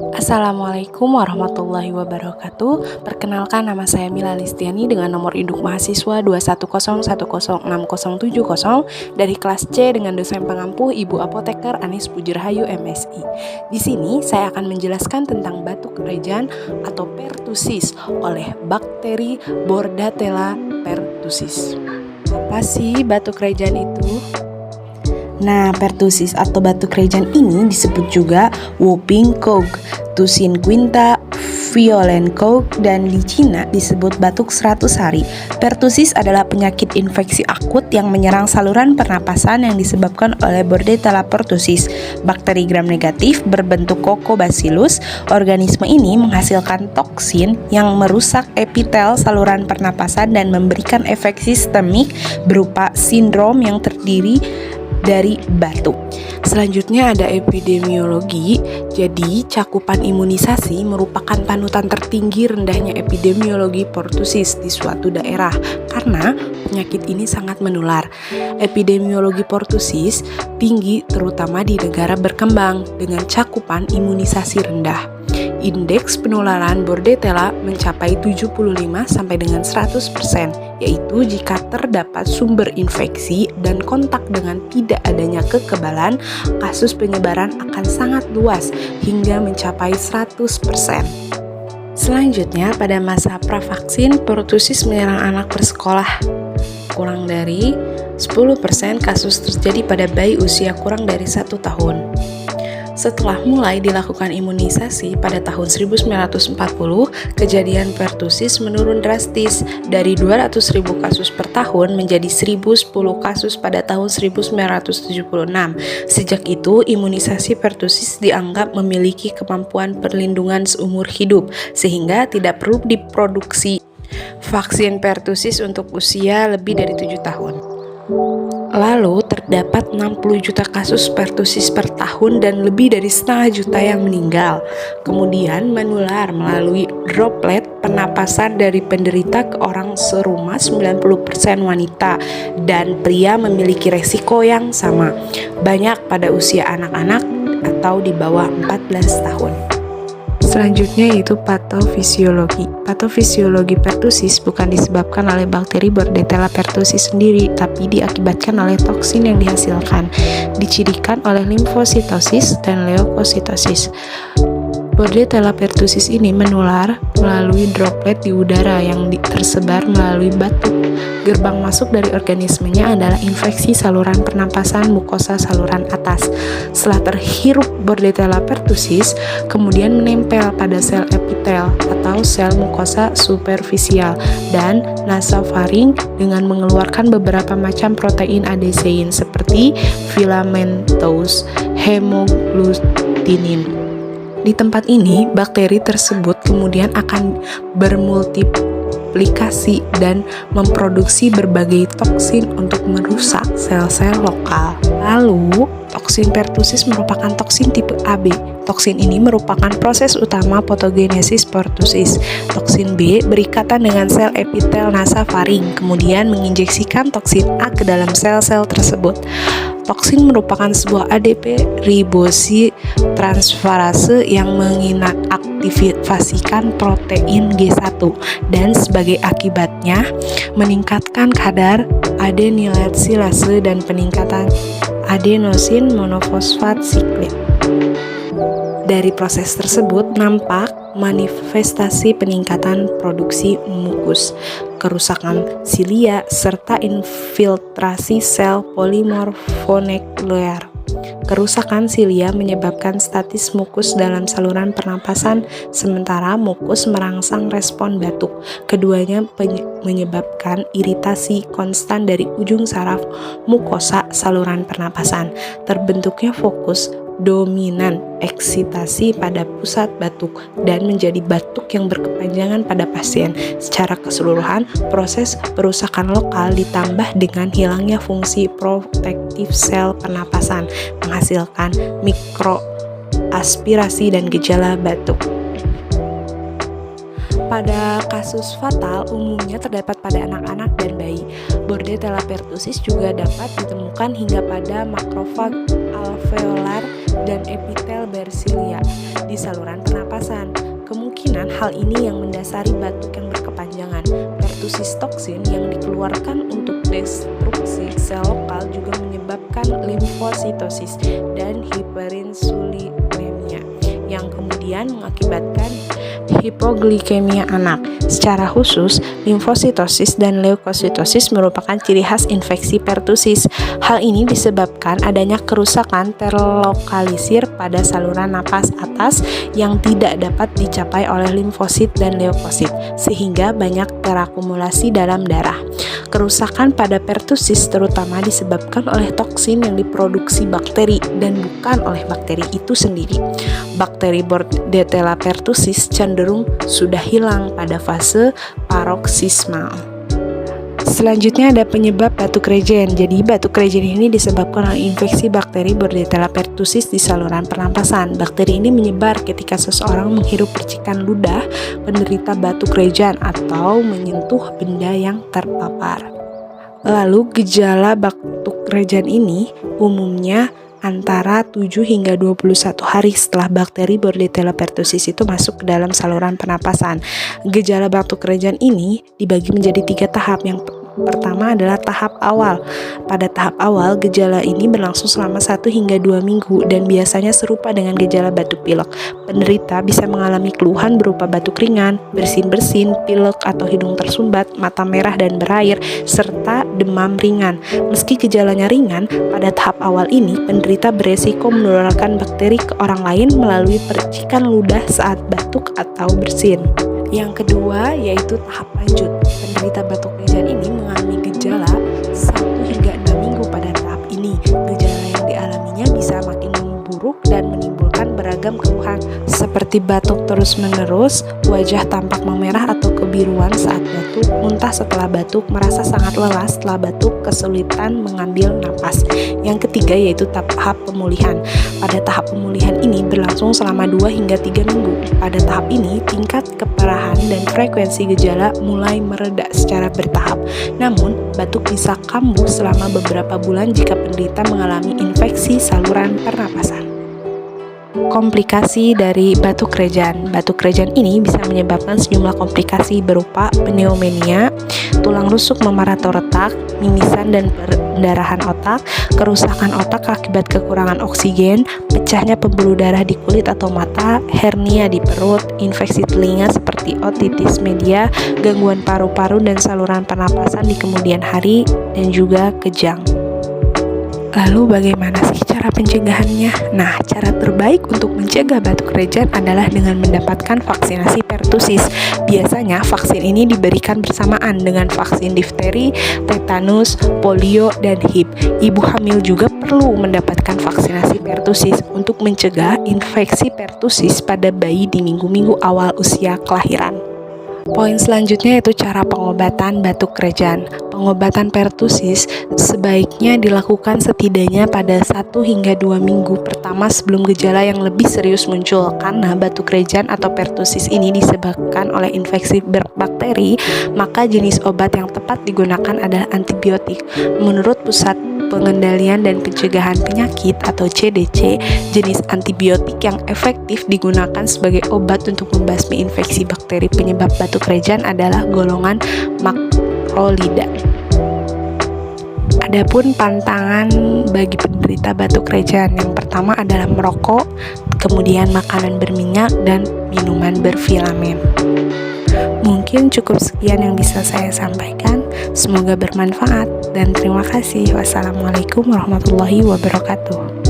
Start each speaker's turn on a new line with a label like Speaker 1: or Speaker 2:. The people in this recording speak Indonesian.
Speaker 1: Assalamualaikum warahmatullahi wabarakatuh. Perkenalkan, nama saya Mila Listiani dengan nomor induk mahasiswa 210106070 dari kelas C dengan dosen pengampu Ibu Apoteker Anis Pujirahayu MSI. Di sini saya akan menjelaskan tentang batuk rejan atau pertussis oleh bakteri Bordetella pertussis. Apa sih batuk rejan itu? Nah, pertussis atau batuk rejan ini disebut juga whooping cough, tusin quinta, violent cough, dan di Cina disebut batuk 100 hari. Pertussis adalah penyakit infeksi akut yang menyerang saluran pernapasan yang disebabkan oleh Bordetella pertussis, bakteri gram negatif berbentuk Coccobacillus. Organisme ini menghasilkan toksin yang merusak epitel saluran pernapasan dan memberikan efek sistemik berupa sindrom yang terdiri dari batuk. Selanjutnya ada epidemiologi. Jadi, cakupan imunisasi merupakan panutan tertinggi rendahnya epidemiologi pertussis di suatu daerah karena penyakit ini sangat menular. Epidemiologi pertussis tinggi terutama di negara berkembang dengan cakupan imunisasi rendah. Indeks penularan Bordetella mencapai 75 sampai dengan 100%, yaitu jika terdapat sumber infeksi dan kontak dengan tidak adanya kekebalan, kasus penyebaran akan sangat luas hingga mencapai 100%. Selanjutnya, pada masa pravaksin, pertussis menyerang anak bersekolah. Kurang dari 10% kasus terjadi pada bayi usia kurang dari 1 tahun. Setelah mulai dilakukan imunisasi pada tahun 1940, kejadian pertussis menurun drastis dari 200.000 kasus per tahun menjadi 1.010 kasus pada tahun 1976. Sejak itu, imunisasi pertussis dianggap memiliki kemampuan perlindungan seumur hidup, sehingga tidak perlu diproduksi vaksin pertussis untuk usia lebih dari 7 tahun. Lalu terdapat 60 juta kasus pertussis per tahun dan lebih dari 1,5 juta yang meninggal. Kemudian menular melalui droplet pernapasan dari penderita ke orang serumah. 90% wanita dan pria memiliki resiko yang sama, banyak pada usia anak-anak atau di bawah 14 tahun. Selanjutnya yaitu patofisiologi. Patofisiologi pertussis bukan disebabkan oleh bakteri Bordetella pertussis sendiri, tapi diakibatkan oleh toksin yang dihasilkan, dicirikan oleh limfositosis dan leukositosis. Bordetella pertussis ini menular melalui droplet di udara yang tersebar melalui batuk. Gerbang masuk dari organismenya adalah infeksi saluran pernapasan mukosa saluran atas. Setelah terhirup Bordetella pertussis, kemudian menempel pada sel epitel atau sel mukosa superficial dan nasofaring dengan mengeluarkan beberapa macam protein adesein seperti filamentous hemagglutinin. Di tempat ini, bakteri tersebut kemudian akan bermultiplikasi dan memproduksi berbagai toksin untuk merusak sel-sel lokal. Lalu, toksin pertussis merupakan toksin tipe AB. Toksin ini merupakan proses utama patogenesis pertussis. Toksin B berikatan dengan sel epitel nasofaring, kemudian menginjeksikan toksin A ke dalam sel-sel tersebut. Toksin merupakan sebuah ADP ribosi-transferase yang mengaktifasikan protein G1 dan sebagai akibatnya meningkatkan kadar adeniletsilase dan peningkatan adenosin monofosfat siklit. Dari proses tersebut nampak manifestasi peningkatan produksi mukus, kerusakan silia, serta infiltrasi sel polimorfonuklear. Kerusakan silia menyebabkan stasis mukus dalam saluran pernapasan, sementara mukus merangsang respon batuk. Keduanya menyebabkan iritasi konstan dari ujung saraf mukosa saluran pernapasan. Terbentuknya fokus dominan eksitasi pada pusat batuk dan menjadi batuk yang berkepanjangan pada pasien. Secara keseluruhan, proses perusakan lokal ditambah dengan hilangnya fungsi protektif sel pernapasan, menghasilkan mikroaspirasi dan gejala batuk. Pada kasus fatal umumnya terdapat pada anak-anak dan bayi. Bordetella pertussis juga dapat ditemukan hingga pada makrofag alveolar dan epitel bersilia di saluran pernapasan. Kemungkinan hal ini yang mendasari batuk yang berkepanjangan. Pertusis toksin yang dikeluarkan untuk destruksi sel lokal juga menyebabkan limfositosis dan hiperinsulinemia yang kemudian mengakibatkan hipoglikemia anak. Secara khusus, limfositosis dan leukositosis merupakan ciri khas infeksi pertusis. Hal ini disebabkan adanya kerusakan terlokalisir pada saluran napas atas yang tidak dapat dicapai oleh limfosit dan leukosit, sehingga banyak terakumulasi dalam darah. Kerusakan pada pertusis terutama disebabkan oleh toksin yang diproduksi bakteri dan bukan oleh bakteri itu sendiri. Bakteri Bordetella pertussis cenderung sudah hilang pada fase paroksismal. Selanjutnya ada penyebab batuk rejen. Jadi batuk rejen ini disebabkan oleh infeksi bakteri Bordetella pertussis di saluran pernapasan. Bakteri ini menyebar ketika seseorang menghirup percikan ludah penderita batuk rejen atau menyentuh benda yang terpapar. Lalu gejala batuk rejen ini umumnya antara 7 hingga 21 hari setelah bakteri Bordetella pertussis itu masuk ke dalam saluran pernapasan. Gejala batuk rejen ini dibagi menjadi 3 tahap. Yang pertama adalah tahap awal. Pada tahap awal, gejala ini berlangsung selama 1 hingga 2 minggu dan biasanya serupa dengan gejala batuk pilek. Penderita bisa mengalami keluhan berupa batuk ringan, bersin-bersin, pilek atau hidung tersumbat, mata merah dan berair, serta demam ringan. Meski gejalanya ringan, pada tahap awal ini penderita beresiko menularkan bakteri ke orang lain melalui percikan ludah saat batuk atau bersin. Yang kedua yaitu tahap lanjut. Penderita batuk rejen ini mengalami gejala 1 hingga 6 minggu pada tahap ini. Gejala yang dialaminya bisa makin memburuk dan menimbulkan beragam keluhan seperti batuk terus-menerus, wajah tampak memerah atau kebiruan saat batuk, muntah setelah batuk, merasa sangat lelah setelah batuk, kesulitan mengambil napas. Yang ketiga yaitu tahap pemulihan. Pada tahap pemulihan ini berlangsung selama 2 hingga 3 minggu. Pada tahap ini tingkat keparahan dan frekuensi gejala mulai mereda secara bertahap. Namun, batuk bisa kambuh selama beberapa bulan jika penderita mengalami infeksi saluran pernapasan. Komplikasi dari batuk rejen. Batuk rejen ini bisa menyebabkan sejumlah komplikasi berupa pneumonia, tulang rusuk memar atau retak, mimisan dan pendarahan otak, kerusakan otak akibat kekurangan oksigen, pecahnya pembuluh darah di kulit atau mata, hernia di perut, infeksi telinga seperti otitis media, gangguan paru-paru dan saluran pernapasan di kemudian hari, dan juga kejang. Lalu bagaimana sih cara pencegahannya? Nah, cara terbaik untuk mencegah batuk rejen adalah dengan mendapatkan vaksinasi pertusis. Biasanya vaksin ini diberikan bersamaan dengan vaksin difteri, tetanus, polio, dan HIV. Ibu hamil juga perlu mendapatkan vaksinasi pertusis untuk mencegah infeksi pertusis pada bayi di minggu-minggu awal usia kelahiran. Poin selanjutnya yaitu cara pengobatan batuk rejen. Pengobatan pertusis sebaiknya dilakukan setidaknya pada 1 hingga 2 minggu pertama sebelum gejala yang lebih serius muncul, karena batuk rejen atau pertusis ini disebabkan oleh infeksi bakteri, maka jenis obat yang tepat digunakan adalah antibiotik. Menurut Pusat Pengendalian dan Pencegahan Penyakit atau CDC, jenis antibiotik yang efektif digunakan sebagai obat untuk membasmi infeksi bakteri penyebab batuk rejen adalah golongan makrolida. Adapun pantangan bagi penderita batuk rejen, yang pertama adalah merokok, kemudian makanan berminyak, dan minuman berfilamen. Mungkin cukup sekian yang bisa saya sampaikan. Semoga bermanfaat dan terima kasih. Wassalamualaikum warahmatullahi wabarakatuh.